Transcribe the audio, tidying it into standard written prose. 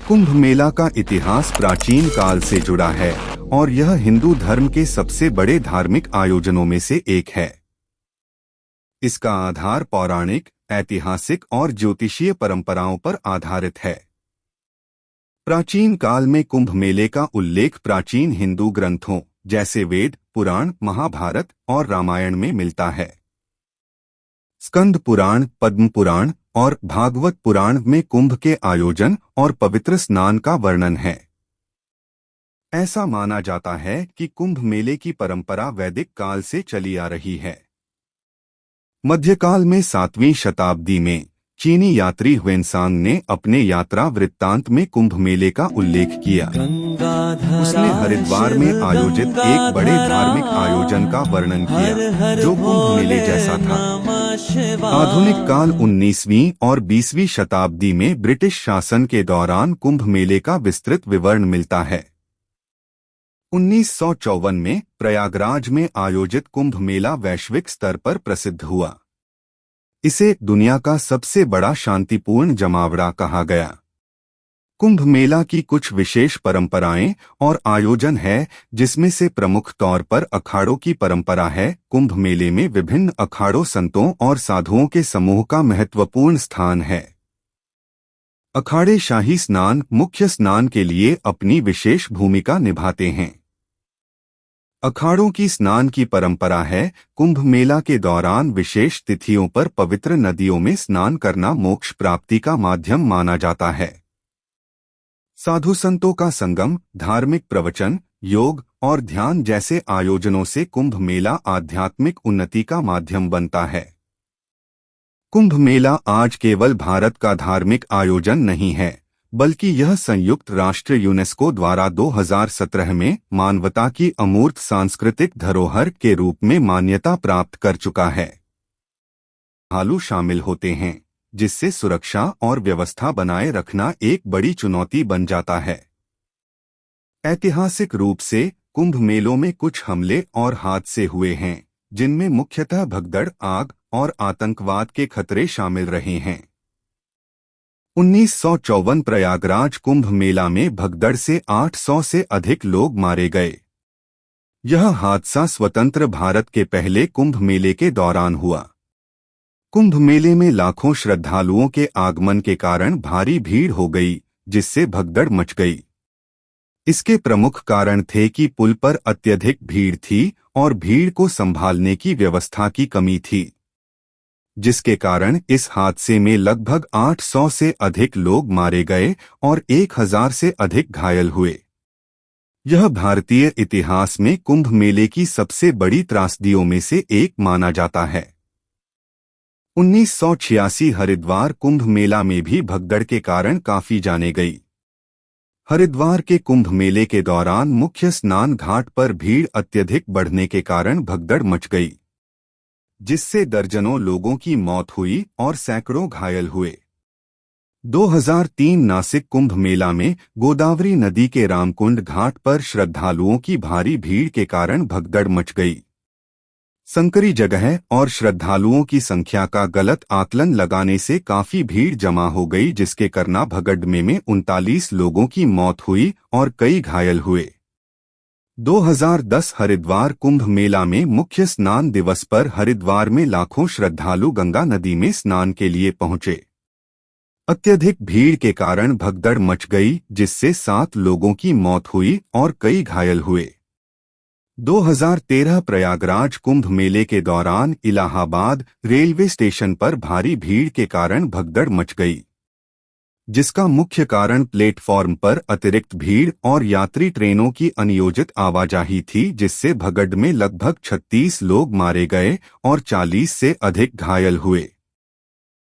कुंभ मेला का इतिहास प्राचीन काल से जुड़ा है और यह हिंदू धर्म के सबसे बड़े धार्मिक आयोजनों में से एक है। इसका आधार पौराणिक, ऐतिहासिक और ज्योतिषीय परंपराओं पर आधारित है। प्राचीन काल में कुंभ मेले का उल्लेख प्राचीन हिंदू ग्रंथों जैसे वेद, पुराण, महाभारत और रामायण में मिलता है। स्कंद पुराण, पद्म पुराण और भागवत पुराण में कुंभ के आयोजन और पवित्र स्नान का वर्णन है। ऐसा माना जाता है कि कुंभ मेले की परंपरा वैदिक काल से चली आ रही है। मध्यकाल में 7वीं शताब्दी में चीनी यात्री ह्वेनसांग ने अपने यात्रा वृत्तांत में कुंभ मेले का उल्लेख किया। उसने हरिद्वार में आयोजित एक बड़े धार्मिक आयोजन का वर्णन किया जो कुंभ मेले जैसा था। आधुनिक काल 19वीं और 20वीं शताब्दी में ब्रिटिश शासन के दौरान कुंभ मेले का विस्तृत विवरण मिलता है। 1954 में प्रयागराज में आयोजित कुंभ मेला वैश्विक स्तर पर प्रसिद्ध हुआ। इसे दुनिया का सबसे बड़ा शांतिपूर्ण जमावड़ा कहा गया। कुंभ मेला की कुछ विशेष परंपराएं और आयोजन है, जिसमें से प्रमुख तौर पर अखाड़ों की परंपरा है। कुंभ मेले में विभिन्न अखाड़ों, संतों और साधुओं के समूह का महत्वपूर्ण स्थान है। अखाड़े शाही स्नान, मुख्य स्नान के लिए अपनी विशेष भूमिका निभाते हैं। अखाड़ों की स्नान की परंपरा है। कुंभ मेला के दौरान विशेष तिथियों पर पवित्र नदियों में स्नान करना मोक्ष प्राप्ति का माध्यम माना जाता है। साधु संतों का संगम, धार्मिक प्रवचन, योग और ध्यान जैसे आयोजनों से कुंभ मेला आध्यात्मिक उन्नति का माध्यम बनता है। कुंभ मेला आज केवल भारत का धार्मिक आयोजन नहीं है, बल्कि यह संयुक्त राष्ट्र यूनेस्को द्वारा 2017 में मानवता की अमूर्त सांस्कृतिक धरोहर के रूप में मान्यता प्राप्त कर चुका है। श्रद्धालु शामिल होते हैं, जिससे सुरक्षा और व्यवस्था बनाए रखना एक बड़ी चुनौती बन जाता है। ऐतिहासिक रूप से कुंभ मेलों में कुछ हमले और हादसे हुए हैं, जिनमें मुख्यतः भगदड़, आग और आतंकवाद के खतरे शामिल रहे हैं। 1954 प्रयागराज कुंभ मेला में भगदड़ से 800 से अधिक लोग मारे गए। यह हादसा स्वतंत्र भारत के पहले कुंभ मेले के दौरान हुआ। कुंभ मेले में लाखों श्रद्धालुओं के आगमन के कारण भारी भीड़ हो गई, जिससे भगदड़ मच गई। इसके प्रमुख कारण थे कि पुल पर अत्यधिक भीड़ थी और भीड़ को संभालने की व्यवस्था की कमी थी, जिसके कारण इस हादसे में लगभग 800 से अधिक लोग मारे गए और 1000 से अधिक घायल हुए। यह भारतीय इतिहास में कुंभ मेले की सबसे बड़ी त्रासदियों में से एक माना जाता है। 1986 हरिद्वार कुंभ मेला में भी भगदड़ के कारण काफी जाने गई। हरिद्वार के कुंभ मेले के दौरान मुख्य स्नान घाट पर भीड़ अत्यधिक बढ़ने के कारण भगदड़ मच गई, जिससे दर्जनों लोगों की मौत हुई और सैकड़ों घायल हुए। 2003 नासिक कुंभ मेला में गोदावरी नदी के रामकुंड घाट पर श्रद्धालुओं की भारी भीड़ के कारण भगदड़ मच गई। संकरी जगह और श्रद्धालुओं की संख्या का गलत आकलन लगाने से काफी भीड़ जमा हो गई, जिसके करना भगड़मे में 39 लोगों की मौत हुई और कई घायल हुए। 2010 हरिद्वार कुंभ मेला में मुख्य स्नान दिवस पर हरिद्वार में लाखों श्रद्धालु गंगा नदी में स्नान के लिए पहुंचे। अत्यधिक भीड़ के कारण भगदड़ मच गई, जिससे 7 लोगों की मौत हुई और कई घायल हुए। 2013 प्रयागराज कुंभ मेले के दौरान इलाहाबाद रेलवे स्टेशन पर भारी भीड़ के कारण भगदड़ मच गई, जिसका मुख्य कारण प्लेटफॉर्म पर अतिरिक्त भीड़ और यात्री ट्रेनों की अनियोजित आवाजाही थी, जिससे भगड़ में लगभग 36 लोग मारे गए और 40 से अधिक घायल हुए।